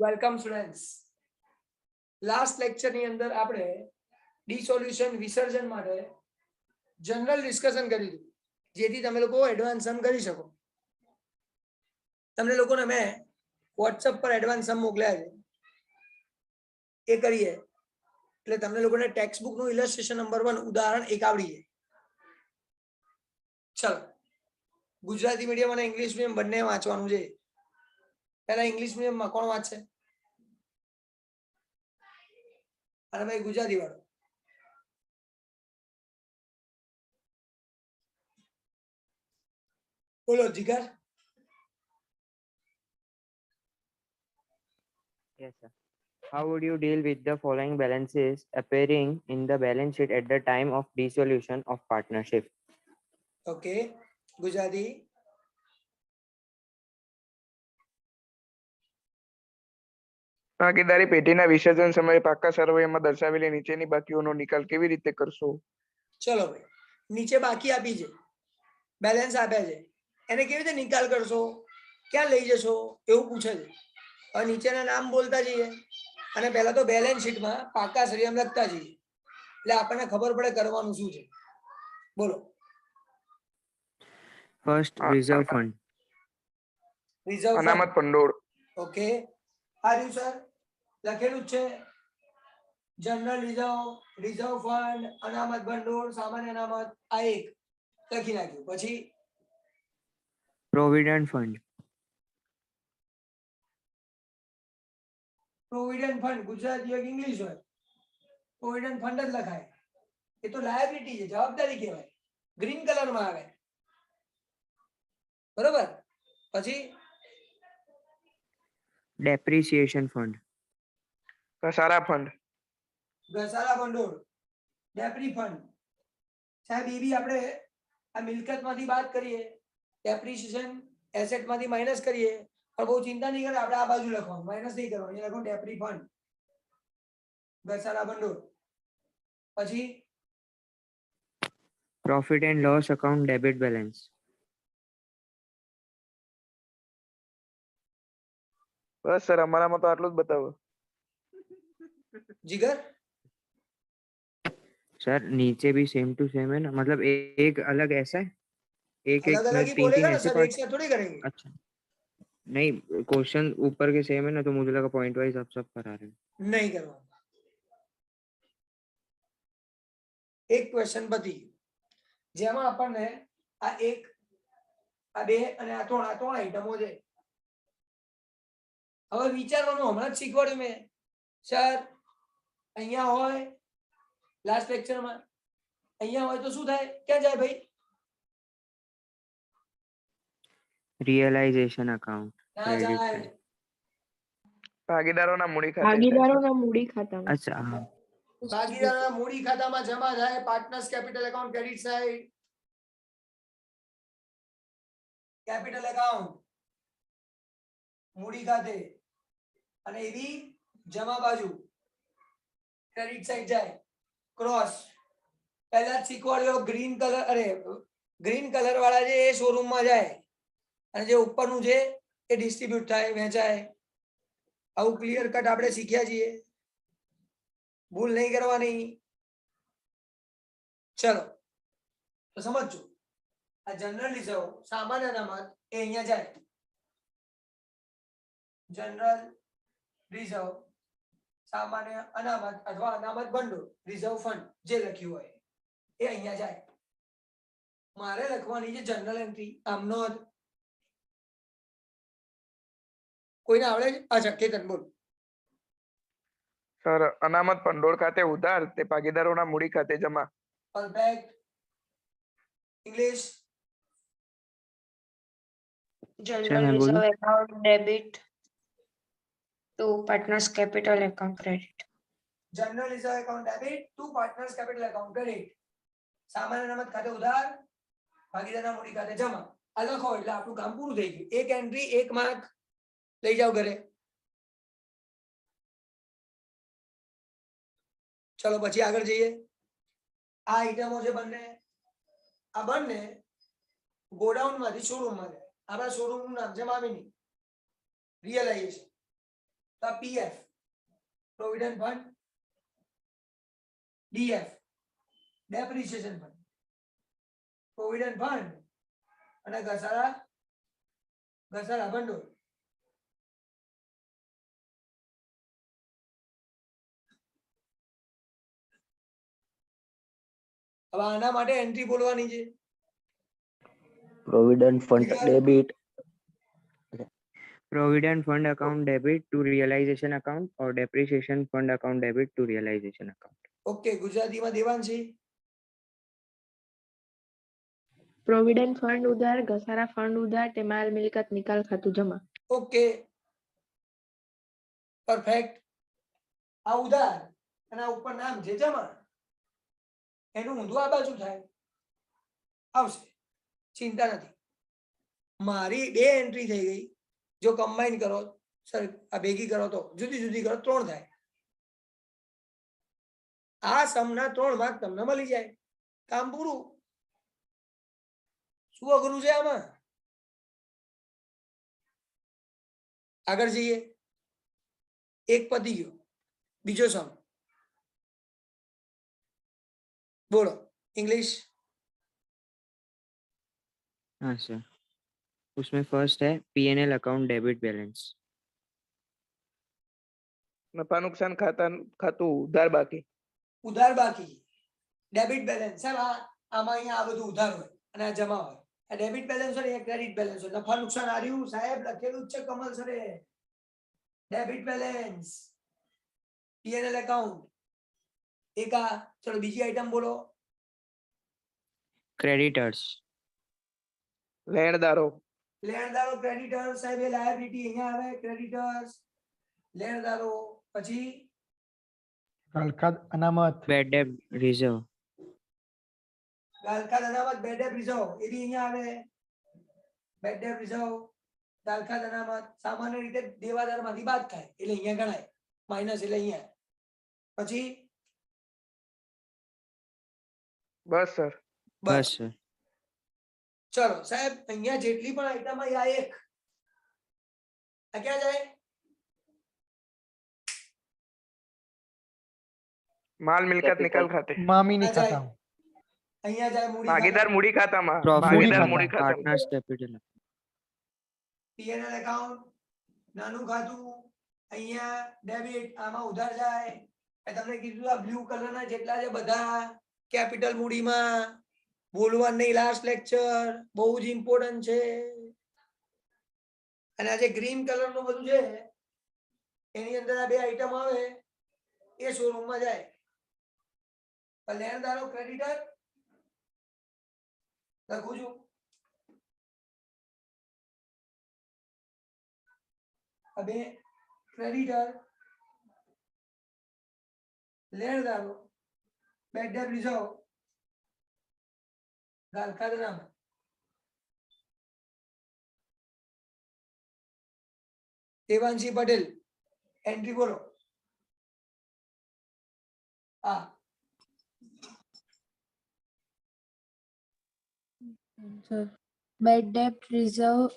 Welcome students. Last lecture ની અંદર આપણે ડિસોલ્યુશન વિસર્જન માટે જનરલ ડિસ્કશન કર્યું હતું, જેથી તમે લોકો એડવાન્સ સમ કરી શકો. તમને લોકોને મેં વોટ્સએપ પર એડવાન્સ સમ મોકલ્યા છે, એ કરીએ એટલે તમને લોકોને ટેક્સ્ટ બુક નું ઇલસ્ટ્રેશન નંબર 1 ઉદાહરણ 1 આવડી જાય. ચલો, ગુજરાતી મીડિયમ અને ઇંગ્લિશ મીડિયમ બંને વાંચવાનું છે. પહેલા ઇંગ્લિશ મીડિયમમાં કોણ વાંચશે? અને ભાઈ ગુજરાતી વાળો. બોલો જીગર. Yes, sir. How would you deal with the following balances appearing in the balance sheet at the time of dissolution of partnership? Okay, Gujarati. ભાગીદારી પેઢીના વિસર્જન સમયે પાકા સરવૈયામાં દર્શાવેલી નીચેની બાકીઓનો નિકાલ કેવી રીતે કરશો? ચલો ભાઈ, નીચે બાકી આપી છે, બેલેન્સ આપ્યા છે, એને કેવી રીતે નિકાલ કરશો, ક્યાં લઈ જશો એવું પૂછે છે. હવે નીચેના નામ બોલતા જઈએ અને પહેલા તો બેલેન્સ શીટમાં પાકા સરવૈયામાં લખતા જઈએ, એટલે આપણને ખબર પડે કરવાનું શું છે. બોલો. First, reserve fund. રિઝર્વ અનામત ભંડોળ. ઓકે, આ રહ્યું સર, લખેલું જ છે. જનરલ રિઝર્વ, રિઝર્વ ફંડ, અનામત ભંડોળ, સામાન્ય અનામત, આ એક લખી નાખ્યું. પછી Provident fund. Provident fund Gujarati હોય કે ઇંગ્લિશ હોય, પ્રોવિડન્ટ ફંડ જ લખાય. એ તો લાયબિલિટી છે, જવાબદારી કહેવાય, ગ્રીન કલરમાં આવે. બરોબર. પછી Depreciation fund. ઘસારા ફંડ. ઘસારા ભંડોળ, ડેપ્રી ફંડ. સાહેબ એ બી આપણે આ મિલકતમાંથી બાદ કરીએ, ડેપ્રિસિએશન એસેટમાંથી માઇનસ કરીએ, પણ બહુ ચિંતા નહીં કરે, આપણે આ બાજુ લખવાનું, માઇનસ નહીં કરવાનું. એ લખો ડેપ્રી ફંડ, ઘસારા ભંડોળ. પછી Profit and loss account debit balance. Bus sir, અમારામાં તો આટલું જ બતાવો. જીગર सर नीचे भी सेम टू सेम है ना, मतलब एक अलग ऐसा है, एक अलग अलग ही बोलेगा ना ऐसे सर, एक पार्ट. साथ थोड़ी करेंगे. अच्छा, नहीं क्वेश्चन ऊपर के सेम है ना, तो मुझे लगा पॉइंट वाइज आप सब करा रहे हैं. नहीं करवाना. એક ક્વેશ્ચન પતી ગયું, જેમાં આપણને આ એક, આ બે અને આ ત્રણ આઈટમો છે. હવે વિચારવાનું હમણાં જ શીખવાડ્યું મેં સર. અહીંયા હોય લાસ્ટ લેક્ચરમાં, અહીંયા હોય તો શું થાય, ક્યાં જાય ભાઈ? Realization account. ના Credit જાય. side. ભાગીદારોના મૂડી ખાતે. ભાગીદારોના મૂડી ખાતામાં. अच्छा हाँ. ભાગીદારોના મૂડી ખાતામાં જમા થાય. Partners capital account credit side, capital account મૂડી ખાતે, અને એવી જમા બાજુ ક્રેડિટ સાઇડ જાય. ક્રોસ પહેલા જ શીખવાડ્યો, ગ્રીન કલર, અરે ગ્રીન કલર વાળા છે એ શોરૂમમાં જાય, અને જે ઉપરનું છે એ ડિસ્ટ્રીબ્યુટ થાય, વેચાય. આવું ક્લિયર કટ આપણે શીખ્યા છીએ, ભૂલ નહીં કરવાની. ચલો તો સમજો, આ જનરલ રિઝર્વ, સામાન્ય અનામત એ અહીંયા જાય. જનરલ રિઝર્વ, સામાન્ય અનામત અથવા અનામત ભંડોળ, રિઝર્વ ફંડ જે લખ્યું હોય એ અહીંયા જાય. મારે લખવાની છે જનરલ એન્ટ્રી. આમ નોંધ. કોઈને આવડે છે? અચ્છા, કેતન બોલ. સર, અનામત ભંડોળ ખાતે ઉધાર તે ભાગીદારોના મૂડી ખાતે જમા. પરફેક્ટ. ઇંગ્લિશ. General मैं reserve बोलूं? account debit to partners capital account credit. General reserve account debit to partners capital account credit. સામાન્ય અનામત ખાતે ઉધાર, ભાગીદારના મૂડી ખાતે જમા. આ લખો એટલે આપણું કામ પૂરું થઈ ગયું. એક એન્ટ્રી, એક માર્ક, લઈ જાઓ ઘરે. ચલો પછી આગળ જઈએ. આ આઈટમો છે બંને, આ બંને ગોડાઉન માંથી શોરૂમ માં જાય. આપણા શોરૂમ નું નામ છે મામિની રિયલાઇઝેશન. તો આ PF provident fund, DF depreciation fund, provident fund અને ઘસારા ભંડોળ. હવે આના માટે એન્ટ્રી બોલવાની છે. Provident fund Clear? debit. Provident fund account debit to realization account or depreciation fund account debit to realization account. Okay, ગુજરાતીમાં દેવાંશી. પ્રોવિડન્ટ ફંડ ઉધાર, ઘસારા ફંડ ઉધાર તે માલ મિલકત નિકાલ ખાતું જમા. Okay, perfect. આ ઉધાર અને આ ઉપર નામ છે જમા, એનું ઊંધું આ બાજુ થાય આવશે, ચિંતા નથી. મારી 2 એન્ટ્રી થઈ ગઈ. જો કમ્બાઈન કરો સર, આ ભેગી કરો તો જુદી જુદી કરો 3 થાય. આ સમના 3 માર્ક તમને મળી જાય, કામ પૂરું. શું અઘરું છે આમાં? આગળ જઈએ. એક પતી ગયો, બીજો સમ બોલો. इंग्लिश. हाँ सर, उसमें फर्स्ट है P&L अकाउंट डेबिट बैलेंस. નફા નુકસાન ખાતું ઉધાર બાકી. ઉધાર બાકી, ડેબિટ બેલેન્સ. સાહેબ આમાં અહીંયા આ બધું ઉધાર હોય અને આ જમા હોય. આ ડેબિટ બેલેન્સ હોય, એક ક્રેડિટ બેલેન્સ હોય. નફા નુકસાન આ રહ્યું સાહેબ, લખેલું જ છે કમલ સરે. Debit balance, P&L account. એક આ. ચલો બીજી આઈટમ બોલો. क्रेडिटर्स. લેણદારો. લેણદારો ક્રેડિટર્સ. સાહેબ એ લાયબિલિટી અહીંયા આવે. ક્રેડિટર્સ, લેણદારો. પછી ગાલખાદ અનામત, Bad debt reserve. ગાલખાદ અનામત, બેડ ડેટ રિઝર્વ એ બી અહીંયા આવે. બેડ ડેટ રિઝર્વ, ગાલખાદ અનામત સામાન્ય રીતે દેવાદારમાંથી બાદ થાય એટલે અહીંયા ગણાય. માઇનસ એટલે અહીંયા. પછી બસ સર. बस सर. ચલો સાહેબ, અહીંયા જેટલી પણ આઈટમ આવી આ એક આ ક્યાં જાય? માલ મિલકત નિકાલ ખાતે. મામીની આ જાય. ખાતા, અહીંયા જાય મૂડી ભાગીદાર મૂડી ખાતામાં. Profit ભાગીદાર ખાતા. મૂડી ખાતામાં. partners capital. P&L એકાઉન્ટ, નાનું ખાતું. અહીંયા ડેબિટ, આમાં ઉધાર જાય. એ તમને કીધું આ બ્લુ કલરના જેટલા છે બધા કેપિટલ મૂડીમાં. બોલવાનું નહીં, લાસ્ટ લેક્ચર બહુ જ ઇમ્પોર્ટન્ટ છે. અને આ જે ગ્રીન કલરનું બધું છે એની અંદર આ 2 આઈટમ આવે એ શોરૂમમાં જાય. લેણદારો ક્રેડિટર લખું છું. હવે ક્રેડિટર, લેણદારો, બેડ ડેટ રિઝર્વ, ગાલખાદ અનામત. દેવાંશી પટેલ એન્ટ્રી બોલો. હા, બેડ ડેટ રિઝર્વ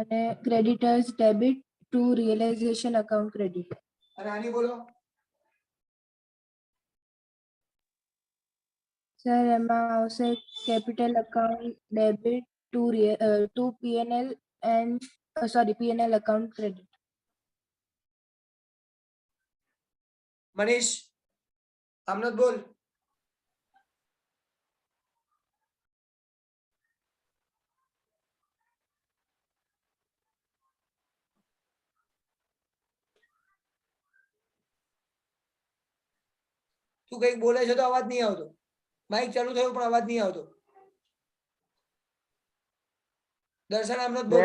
અને creditors debit to realisation account credit. અને આની બોલો. સર એમાં આવશે capital account debit to P&L and P&L account credit. Manish આમનોદ બોલ. તું કઈક બોલે છે તો અવાજ નહીં આવતો. માઇક ચાલુ થયું પણ અવાજ નહીં આવતો. દર્શન આમનોદ બોલ.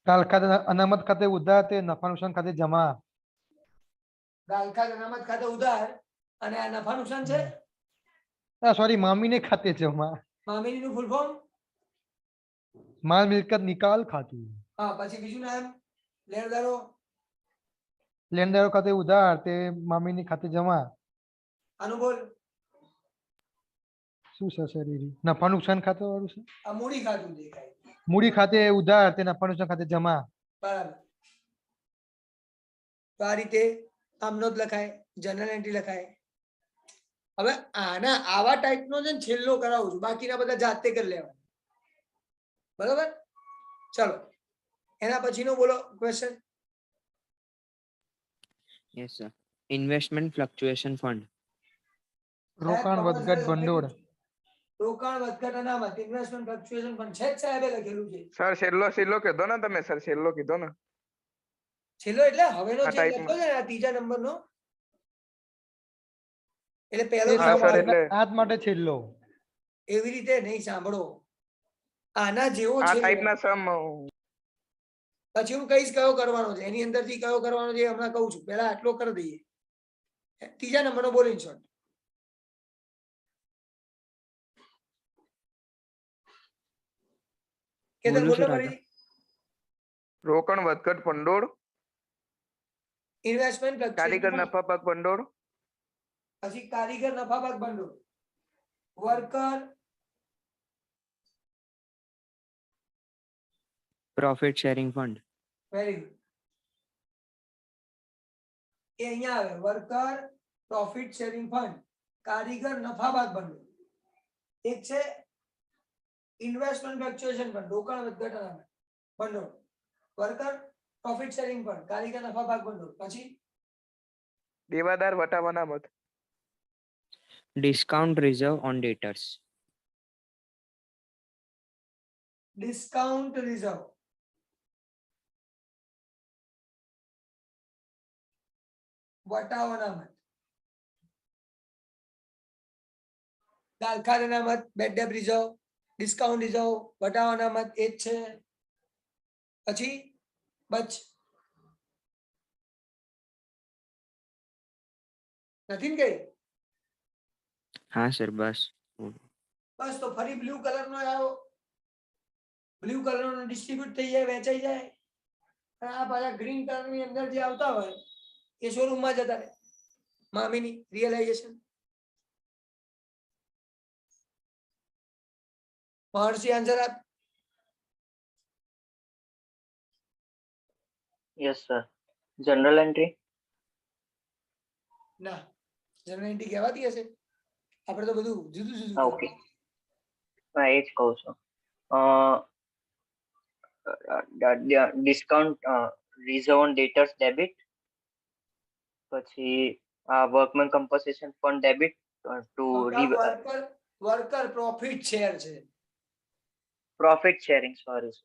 ગાલખાદ અનામત ખાતે ઉધાર તે નફા નુકસાન ખાતે જમા. ગાલખાદ અનામત ખાતે ઉધાર અને આ નફા નુકસાન છે. સોરી, મામીને ખાતે જમા. મામીની ફૂલ ફોર્મ. માલ મિલકત નિકાલ ખાતું. હા, પછી બીજું નામ લેણદારો. લેણદારો ખાતે ઉધાર તે મામીની ખાતે જમા. આનું બોલ. શું છે સર? નફા નુકસાન ખાતે વાળું છે. આ મૂડી ખાતું દેખાય. મૂડી ખાતે ઉધાર તે નફા નુકસાન ખાતે જમા. બરાબર. તો આ રીતે આમ નોંધ લખાય, જનરલ એન્ટ્રી લખાય. હવે આના આવા ટાઈપનો છે ને છેલ્લો કરાવું છું, બાકીના બધા જાતે કરી લેવા. બરાબર, ચલો એના પછીનો બોલો question. Yes, sir. Investment fluctuation fund. રોકાણ વધઘટ ભંડોળ. રોકાણ વધઘટ અનામત, ઇન્વેસ્ટમેન્ટ ફ્લક્ચ્યુએશન ફંડ છે જ સાહેબે લખેલું છે. સર છેલ્લો કીધો ને તમે, સર છેલ્લો કીધો ને. છેલ્લો એટલે હવેનો આ જે type લખ્યો છે ને આ ત્રીજા નંબરનો, એટલે પહેલો એ હા, બીજો સર, પાંચ. એટલે આજ માટે છેલ્લો. એવી રીતે નહીં, સાંભળો, આના જેવો આ છે. ટાઈપના સમ પછી હું કહીશ કયો કરવાનો છે, એની અંદરથી કયો કરવાનો છે એ હમણાં કહું છું. પહેલા આટલો કરી દઈએ. ત્રીજા નંબરનો બોલો ઇન શોર્ટ. કેતન બોલું બોલો sir ફરી. રોકણ વધઘટ ભંડોળ, ઇન્વેસ્ટમેન્ટ કારીગર ફ્લક્ચ્યુએશન, નફા પાક ભંડોળ, પછી કારીગર નફા ભાગ ભંડોળ, worker, Profit sharing fund. Very good. એ અહીંયા આવે વર્કર પ્રોફિટ શેરિંગ ફંડ, કારીગર નફા ભાગ ભંડોળ. એક છે ઇન્વેસ્ટમેન્ટ ફ્લક્ચ્યુએશન ફંડ, રોકાણ વધઘટ અનામત ભંડોળ, વર્કર પ્રોફિટ શેરિંગ ફંડ, કારીગર નફા ભાગ ભંડોળ. પછી દેવાદાર વટાવ અનામત, Discount reserve on debtors. Discount reserve, વટાવ અનામત, દાલખાડ અનામત, bad debt reserve, discount reserve, વટાવ અનામત એ જ છે. પછી બચ નથી ને કઈ? હા સર, બસ. બસ તો ફરી બ્લુ કલર નો આવ્યો, બ્લુ કલર નો ડિસ્ટ્રીબ્યુટ થઈ જાય, વેચાઈ જાય. અને આ પાછા ગ્રીન કલર ની અંદર જે આવતા હોય એ શોરૂમ માં જતા રહે. મામીની રિયલાઇઝેશન. મહર્ષિ આન્સર આપ. Yes, sir. General entry. ના, જનરલ એન્ટ્રી કહેવાતી હશે? આપણે તો બધું જુદું જુદું Okay. કહેવાય. હા, એ જ કહું છું. Discount reserve on debtors debit, પછી workmen compensation fund debit to worker profit share છે. Profit sharing, sorry,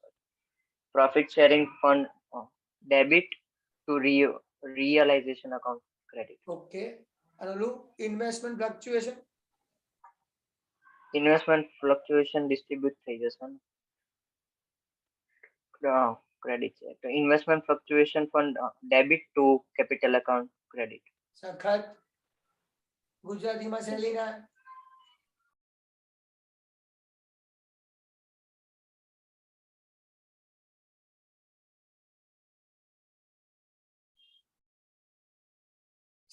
profit sharing fund debit to realisation account credit. Okay. અને ઓલું investment fluctuation, investment fluctuation distribute થઈ જશે ને ક્રેડિટ છે તો investment fluctuation fund debit to capital account credit. સખત ગુજરાતીમાં શૈલીના.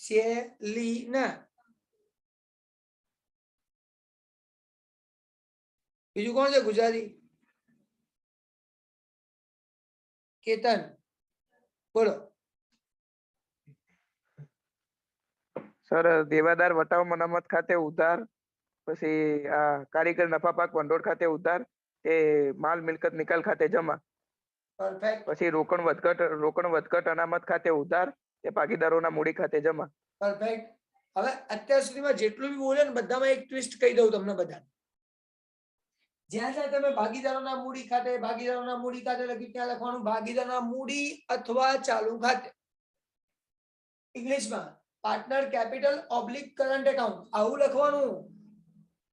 શૈલીના. બીજું કોણ છે ગુજરાતી? કેતન બોલો. સર દેવાદાર વટાવ અનામત ખાતે ઉધાર, પછી આ કારીગર નફા પાક ભંડોળ ખાતે ઉધાર, એ માલ મિલકત નિકાલ ખાતે જમા. પરફેક્ટ. પછી રોકણ વધઘટ અનામત ખાતે ઉધાર, એ ભાગીદારોના મૂડી ખાતે જમા. પરફેક્ટ. હવે અત્યાર સુધીમાં જેટલું બી બોલ્યો ને બધામાં એક ટ્વિસ્ટ કહી દઉં તમને બધા. જ્યાં જ્યાં તમે ભાગીદારોના મૂડી ખાતે લખ્યું ત્યાં લખવાનું ભાગીદારોના મૂડી અથવા ચાલુ ખાતે. ઇંગ્લિશમાં partner capital oblique current account આવું લખવાનું.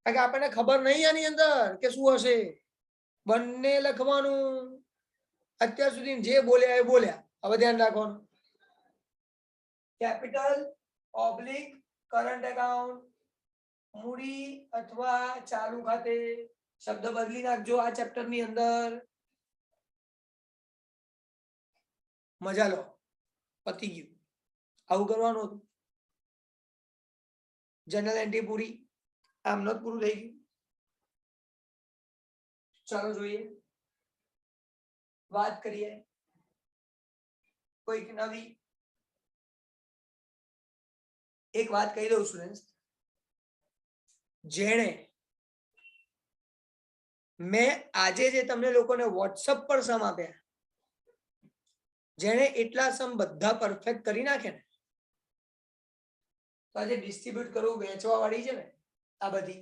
કારણ કે આપણને ખબર નહીં આની અંદર કે શું હશે. બંને લખવાનું. અત્યાર સુધી જે બોલ્યા એ બોલ્યા. હવે ધ્યાન રાખવાનું. કેપિટલ ઓબ્લિક કરંટ એકાઉન્ટ, મૂડી અથવા ચાલુ ખાતે. શબ્દ બદલી નાખજો આ ચેપ્ટર ની અંદર. મજા લો, પતી ગયું. આવું કરવાનું હતું. જનરલ એન્ટ્રી પૂરી, આમ નોટ પૂરું થઈ ગયું. ચાલો જોઈએ, વાત કરીએ કોઈક નવી એક વાત કહી દઉં સ્ટુડન્ટ, જેણે મેં આજે જે તમને લોકોને વોટ્સઅપ પર સમ આપ્યા, જેણે એટલા સમ બધા પરફેક્ટ કરી નાખે ને, તો આજે ડિસ્ટ્રીબ્યુટ કરવું વેચવા વાળી છે ને, આ બધી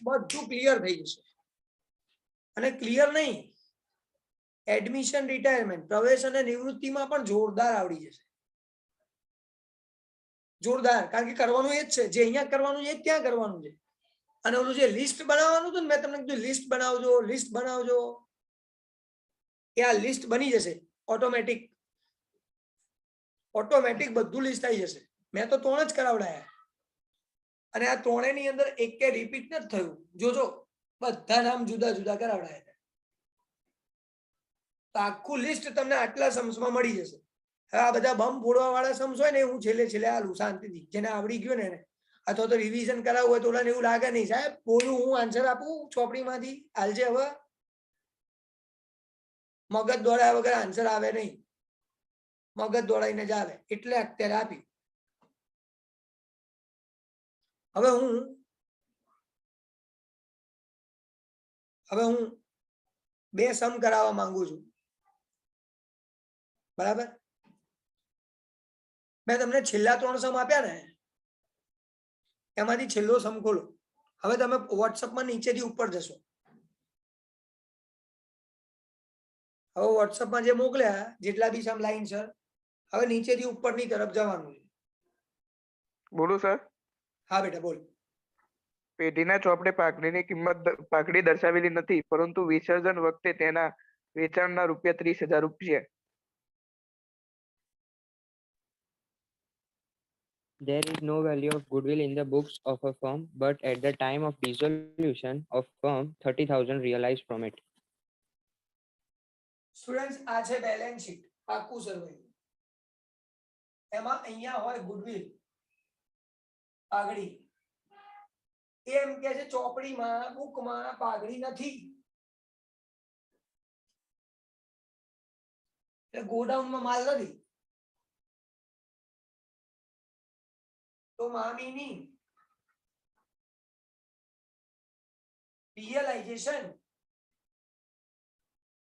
બધું ક્લિયર થઈ જશે. અને ક્લિયર નહીં, એડમિશન, રિટાયરમેન્ટ, પ્રવેશ અને નિવૃત્તિમાં પણ જોરદાર આવડી જશે. જોરદાર, કારણ કે કરવાનું એ જ છે, જે અહીંયા કરવાનું છે એ ત્યાં કરવાનું છે. અને ઓલું જે લિસ્ટ બનાવવાનું હતું ને, મેં તમને કીધું લિસ્ટ બનાવજો, લિસ્ટ બનાવજો, એ આ લિસ્ટ બની જશે ઓટોમેટિક. ઓટોમેટિક બધું લિસ્ટ આવી જશે. મેં તો 3 જ કરાવડાયા, અને આ 3 ની અંદર એક કે રિપીટ નથી થયું. જોજો, બધા નામ જુદા જુદા કરાવડાયા હતા. તો આખું લિસ્ટ તમને આટલા સમસમાં મળી જશે. હવે આ બધા બમ ફોડવા વાળા સમસ હોય ને, હું છેલ્લે આલું શાંતિથી, જેને આવડી ગયું ને એને, અથવા તો રિવિઝન કરાવવું હોય તો ઓલાને એવું લાગે નહીં, સાહેબ બોલું હું આન્સર આપું ચોપડીમાંથી, હાલજે હવે, મગજ દોડાયા વગર આન્સર આવે નહીં, મગજ દોડાઈને જ આવે. એટલે અત્યારે આપી. હવે હું 2 સમ કરાવવા માંગુ છું, બરાબર? મેં તમને છેલ્લા 3 સમ આપ્યા ને, એમાંથી છેલ્લો સમ ખોલો. હવે તમે વોટ્સઅપમાં નીચેથી ઉપર જશો. હવે વોટ્સઅપમાં જે મોકલ્યા જેટલા બી સમ લાઈન સર, હવે નીચેથી ઉપરની તરફ જવાનું છે. બોલું સર? હા બેટા બોલ. પેઢીના ચોપડે પાઘડીની કિંમત પાઘડી દર્શાવેલી નથી, પરંતુ વિસર્જન વખતે તેના વેચાણના ₹30,000. There is no value of goodwill in the books of a firm, but at the time of dissolution of firm, 30,000 realized from it. Students, આ છે બેલેન્સ શીટ, પાકું સર્વે. એમાં અહીંયા હોય ગુડવિલ, પાઘડી. એમ કે છે ચોપડીમાં, બુકમાં પાઘડી નથી, એટલે ગોડાઉનમાં માલ નથી. તો મામીની રિયલાઇઝેશન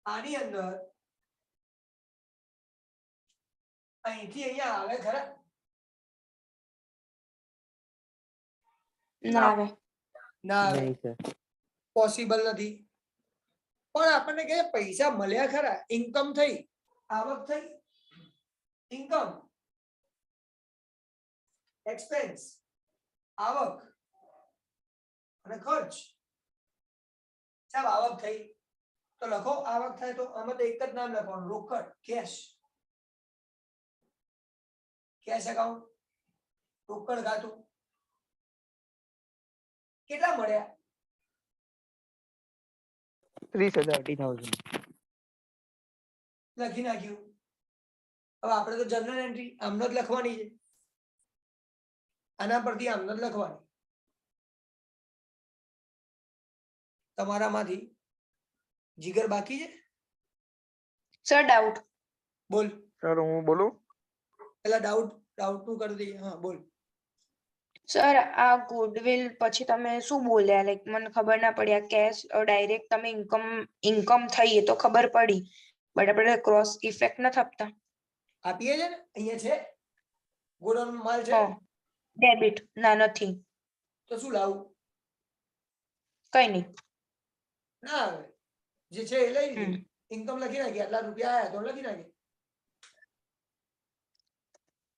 આની અંદર અહીંથી અહીંયા આવે ખરા? ના આવે. ના આવે, નહીં sir. પોસિબલ નથી. પણ આપણને કે પૈસા મળ્યા ખરા, ઇન્કમ થઈ, આવક થઈ, ઇન્કમ, એક્સપેન્સ, આવક અને ખર્ચ. સાહેબ આવક થઈ તો લખો, આવક થાય તો આમાં તો એક જ નામ લખવાનું, રોકડ, કેશ, કેશ એકાઉન્ટ, રોકડ ખાતું. કેટલા મળ્યા? 30,000. 30,000. લખી નાખ્યું. હવે આપણે તો જનરલ એન્ટ્રી આમનો જ લખવાની છે, આના પરથી આમનો જ લખવાની. તમારામાંથી જીગર બાકી છે? Sir doubt. બોલ. સર હું બોલું? પેલા ડાઉટ નું કરી દઈએ. હા બોલ. સર આ ગુડવિલ પછી તમે શું બોલ્યા, લાઈક મને ખબર ના પડી. આ કેશ ડાયરેક્ટ તમે ઇન્કમ થઈ એ તો ખબર પડી, બટ આપણે ક્રોસ ઇફેક્ટ નથી આપતા. આપીએ છે ને, અહીંયા છે ગોડાઉન માલ છે, ડેબિટ ના નથી, તો શું લાવું? કઈ નહીં. ના આવે, જે છે એ લઈ લીધું. ઇન્કમ લખી નાખી, આટલા રૂપિયા આયા તો લખી નાખી.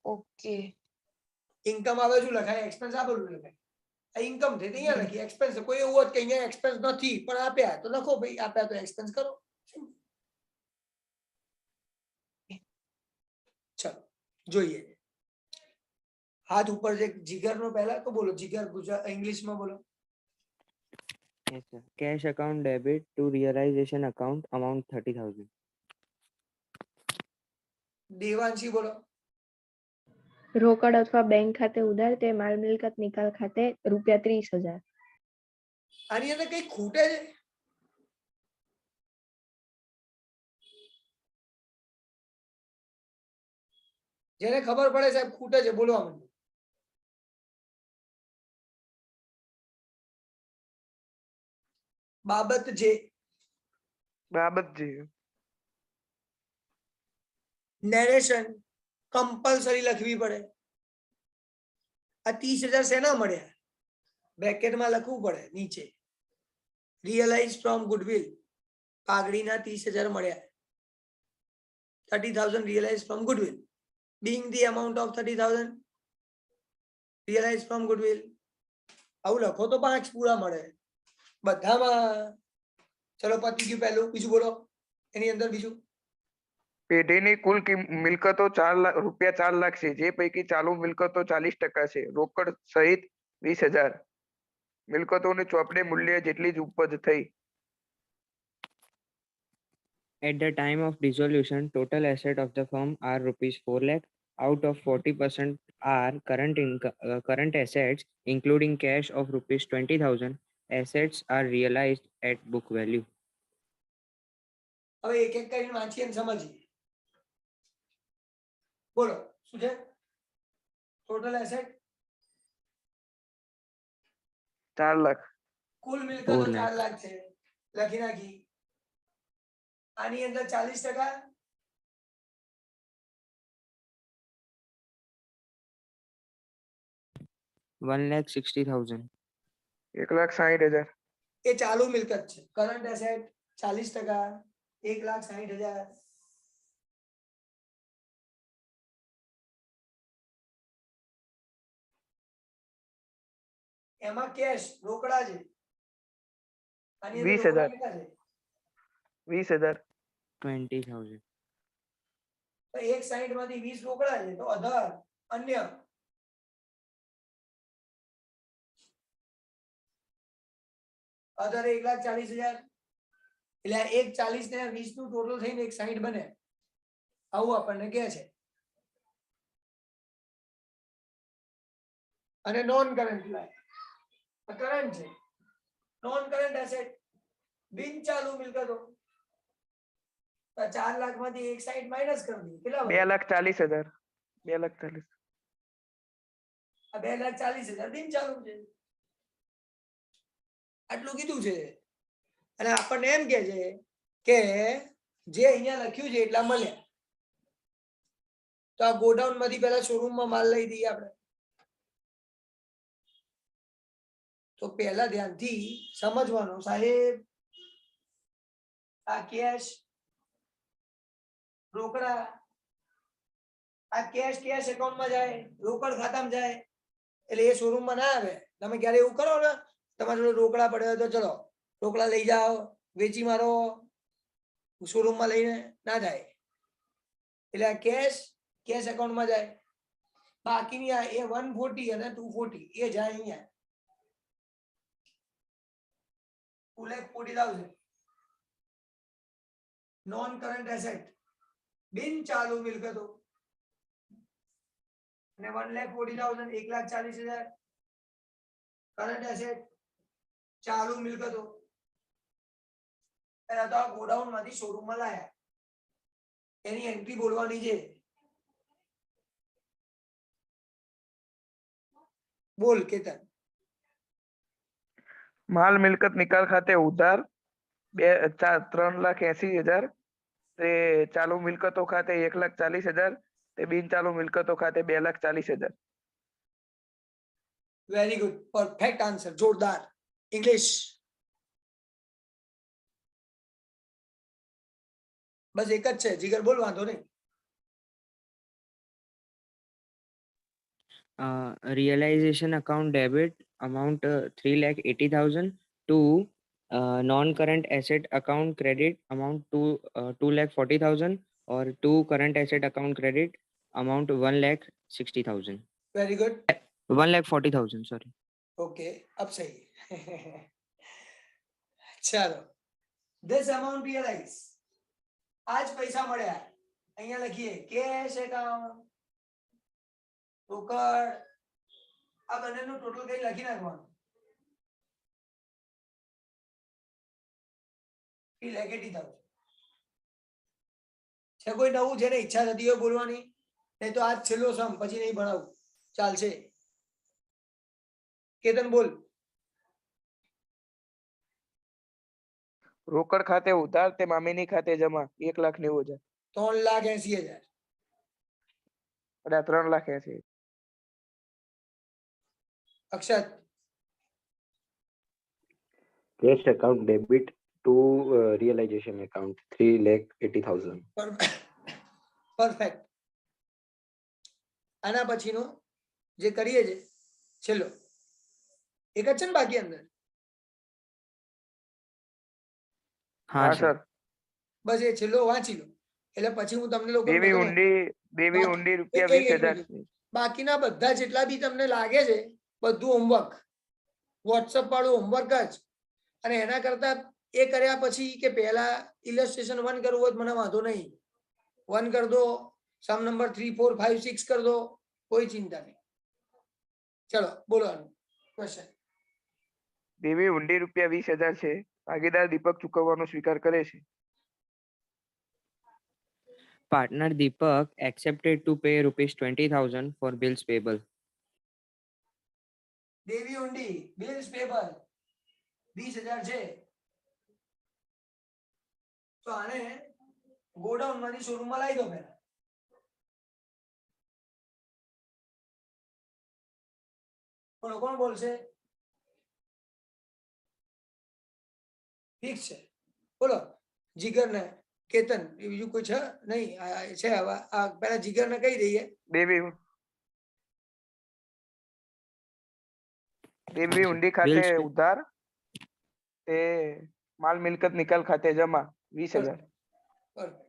ઓકે. ઇન્કમ આવે શું લખાય? એક્સપેન્સ આપેલું લખાય. આ ઇન્કમ થઈ તો અહીંયા લખી, એક્સપેન્સ કોઈ એવું હોત કે અહીંયા એક્સપેન્સ નથી પણ આપ્યા તો લખો ભાઈ, આપ્યા તો એક્સપેન્સ કરો. ચલો જોઈએ. હાથ ઉપર જે જીગર નો પહેલા તો બોલો, જીગર ગુજરાત ઇંગ્લિશમાં બોલો. Yes, sir. Cash account debit to realization account amount 30,000. Devanshi બોલો. રોકડ અથવા બેંક ખાતે ઉધાર તે માલ મિલકત નિકાલ ખાતે ₹30,000. આની અંદર કઈ ખૂટે છે? જેને ખબર પડે સાહેબ ખૂટે છે બોલવા માંડો. બાબત જે બાબત જે નેરેશન કમ્પલસરી લખવી પડે. આ 30,000 શેના મળ્યા બ્રેકેટમાં લખવું પડે નીચે રિયલાઇઝ ફ્રોમ ગુડવિલ પાઘડીના 30,000 મળ્યા 30,000 realized from goodwill being the amount of 30,000 realized from goodwill. આવું લખો તો 5 પૂરા મળે બધામાં. ચલો પતી ગયું પહેલું. બીજું બોલો એની અંદર બીજું. પેઢીની કુલ મિલકતો રૂપિયા 4 લાખ છે, જે પૈકી ચાલુ મિલકતો 40% છે. રોકડ સહિત 20,000. મિલકતોની ચોપડે મૂલ્ય જેટલી જ ઉપજ થઈ. At the time of dissolution, total asset of the firm are rupees 4 lakh. Out of 40% are current assets, including cash of rupees 20,000. Assets are realized at book value. હવે એક એક કરીને વાંચીએ અને સમજીએ. બોલો શું છે ટોટલ એસેટ 4 લાખ. કુલ મિલકતો 4 4 lakh. લાખ છે લખી નાખી. આની અંદર 40% 1,60,000. 1,60,000. એ ચાલુ મિલકત છે. Current asset 40% 1,60,000. એમાં કેશ રોકડા છે. આની અંદર 20,000. રોકડા કેટલા છે? 20,000. 20,000. તો 1,60 માંથી 20 રોકડા છે તો અધર અન્ય અધર 1,40,000 એટલે 1,40 ને 20 નું ટોટલ થઈને 1,60 બને. આવું આપણને કહે છે. અને નોન કરંટ કરંટ છે. નોન કરંટ એસેટ બિન ચાલુ મિલકતો 4 લાખ માંથી 1,60 માઇનસ કરી દઈએ કેટલા વધે? 2,40,000. 2,40,000. આ 2,40,000 બિન ચાલુ છે. આટલું કીધું છે અને આપણને એમ કે છે કે જે અહીંયા લખ્યું છે એટલા મળ્યા. તો આ ગોડાઉન માંથી પહેલા શોરૂમ માં માલ લઈ દઈએ આપણે. તો પહેલા ધ્યાનથી સમજવાનું સાહેબ. આ કેશ રોકડા આ કેશ એકાઉન્ટમાં જાય રોકડ ખાતામાં જાય એટલે એ શોરૂમમાં ના આવે. તમે ક્યારે એવું કરો ને તમારા જોડે રોકડા પડ્યા હોય તો ચલો રોકડા લઈ જાઓ વેચી મારો શોરૂમમાં લઈને ના જાય. એટલે આ કેશ એકાઉન્ટમાં જાય. બાકીની આ એ 140 અને 240 એ જાય અહીંયા 2,40,000 નોન કરંટ એસેટ બિન ચાલુ મિલકતો અને 1,40,000 1,40,000 કરંટ એસેટ ચાલુ મિલકતો. પહેલા તો આ ગોડાઉન માંથી શોરૂમ માં લાયા એની એન્ટ્રી બોલવાની છે. બોલ કેતન. માલ મિલકત નિકાલ ખાતે ઉધાર 3,80,000. તે ચાલુ મિલકતો ખાતે 1,40,000. તે બિન ચાલુ મિલકતો ખાતે 2,40,000. વેરી ગુડ પરફેક્ટ આન્સર જોરદાર. ઇંગ્લિશ બસ એક જ છે જીગર બોલ વાંધો નહીં. Realization account debit amount 3,80,000 to non-current asset account credit amount to 2,40,000 or to current asset account credit amount 1,60,000. Very good 1,40,000, sorry. Okay अब सही ચાલો this amount realize આજ પૈસા મળ્યા અહીંયા લખીએ કેશ એકાઉન્ટ રોકડ આ બંનેનું ટોટલ કઈ લખી નાખવાનું 3,80,000 છે. કોઈ નવું જેને ઈચ્છા થતી હોય બોલવાની નહીં તો આજ છેલ્લો સમ, પછી નહીં ભણાવું, ચાલશે. કેતન બોલ. રોકડ ખાતે ઉધાર તે મામીની ખાતે જમા 1,90,000. 3,80,000. અને આ 3,80,000. અક્ષત. Cash account debit to realization account 3,80,000. Perfect. આના પછીનો જે કરીએ છે છેલ્લો એક જ છે ને બાકી અંદર? હા હા સર. સર. બસ એ છેલ્લો વાંચી લો એટલે પછી હું તમને લોકો દેવી ઊંડી રૂપિયા 20,000. બાકીના બધા જેટલા બી તમને લાગે છે બધું હોમવર્ક, વોટ્સઅપ વાળું હોમવર્ક જ. અને એના કરતા એ કર્યા પછી કે પહેલા ઇલસ્ટ્રેશન 1 કરવું હોય તો મને વાંધો નહીં, 1 કરી દો, સમ નંબર 3 4 5 6 કરી દો, કોઈ ચિંતા નહીં. ચલો બોલવાનું ક્વેશ્ચન. દેવી ઊંડી રૂપિયા 20,000 છે. ભાગીદાર દીપક ચૂકવવાનો સ્વીકાર કરે છે. Partner Deepak accepted to pay rupees 20,000 for bills payable. દેવી ઊંડી બિલ્સ પેબલ 20,000 છે. તો આને ગોડાઉન માંથી શોરૂમ માં લાવી દો પહેલા. કોણ કોણ બોલશે? ઠીક છે બોલો. જીગર ને કેતન, એ બીજું કોઈ છે નહીં? છે હવે આ પેલા જીગર ને કહી દઈએ. દેવી ઊંડી ખાતે Bills pay- ઉધાર તે માલ મિલકત નિકાલ ખાતે જમા 20,000. Perfect.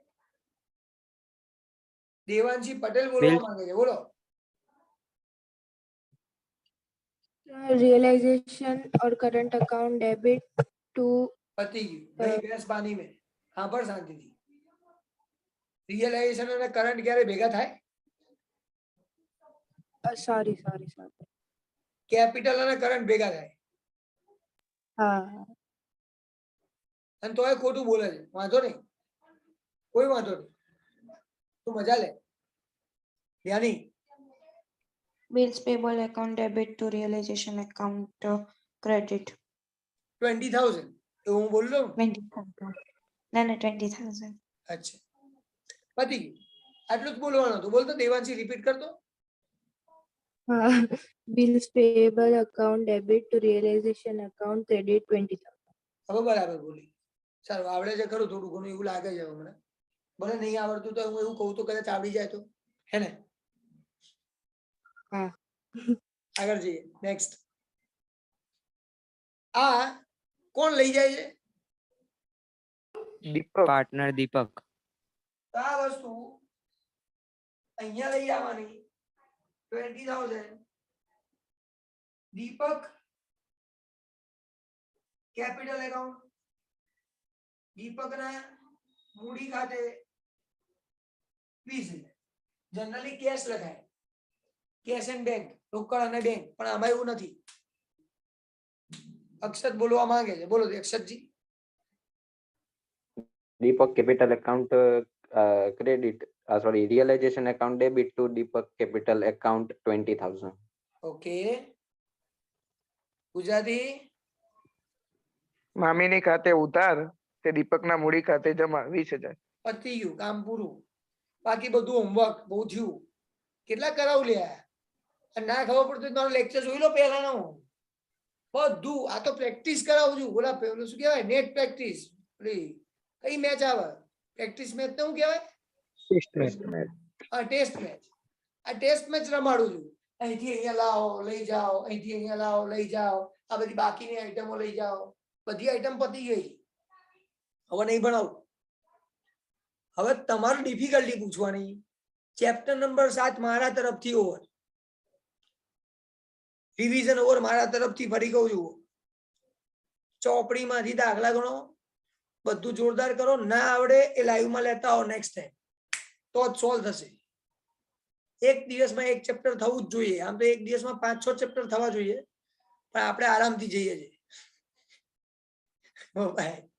દેવાંશી પટેલ બોલવા Bills- માંગે છે, બોલો. Realization or current account debit to પતી ગયું. નહીં બેસ પાની મેં. સાંભળ શાંતિથી. રિયલાઇઝેશન અને કરંટ ક્યારે ભેગા થાય? sorry. કેપિટલ અને કરંટ ભેગા થાય. હા. અને તોય ખોટું બોલે છે, વાંધો નહીં, કોઈ વાંધો નહીં, તું મજા લે. ધ્યાની. Bills payable account debit to realization account credit 20,000 એવું હું બોલી લઉં? 20,000. ના 20,000. અચ્છા પતી ગયું. આટલું જ બોલવાનું હતું. બોલતો દેવાંશી રિપીટ કરતો. Bills payable account debit to realization account credit 20,000. હવે બરાબર બોલી. સારું આવડે છે ખરું, થોડું ઘણું એવું લાગે છે મને. ભલે નહીં આવડતું તો હું એવું કહું તો કદાચ આવડી જાય તો, હે ને? હા. આગળ જઈએ. નેક્સ્ટ. આ કોણ લઈ જાય છે? દીપક Partner Deepak. તો આ વસ્તુ અહીંયા લઈ આવવાની 20,000. દીપક કેપિટલ એકાઉન્ટ, દીપકના મૂડી ખાતે 20,000. જનરલી કેશ લખાય, કેશ એન્ડ બેંક, રોકડ અને બેંક, પણ આમાં એવું નથી. અક્ષત બોલવા માંગે છે, બોલો અક્ષતજી. Deepak capital account credit, sorry, realization account debit to Deepak capital account 20,000. Okay. Gujarati. મામીની ખાતે ઉધાર તે દીપકના મૂડી ખાતે જમા 20,000. પતી ગયું, કામ પૂરું. બાકી બધું હોમવર્ક બહુ થયું. કેટલા કરાવું લ્યા? અને ના ખબર પડતું તમારો લેક્ચર જોઈ લો પહેલાનો. બધું આ તો પ્રેક્ટિસ કરાવું છું. બોલા પેલું શું કહેવાય? Net practice. કઈ મેચ આવે? પ્રેક્ટિસ મેચ તો શું કહેવાય? હા, ટેસ્ટ મેચ. આ ટેસ્ટ મેચ રમાડું છું. અહીંથી અહીંયા લાવો લઈ જાઓ, અહીંથી અહીંયા લાવો લઈ જાઓ, આ બધી બાકીની આઈટમો લઈ જાઓ. બધી આઈટમ પતી ગઈ. હવે નહીં ભણાવું. હવે તમારું ડિફિકલ્ટી પૂછવાની. ચેપ્ટર નંબર 7 મારા તરફથી ઓવર. રિવિઝન ઓવર મારા તરફથી. ફરી કહું છું, ચોપડીમાંથી દાખલા ગણો, બધું જોરદાર કરો. ના આવડે એ લાઈવમાં લેતા આવો નેક્સ્ટ ટાઈમ, તો જ સોલ્વ થશે. એક દિવસમાં એક ચેપ્ટર થવું જ જોઈએ. આમ તો એક દિવસમાં 5-6 ચેપ્ટર થવા જોઈએ, પણ આપણે આરામથી જઈએ છીએ. બાય.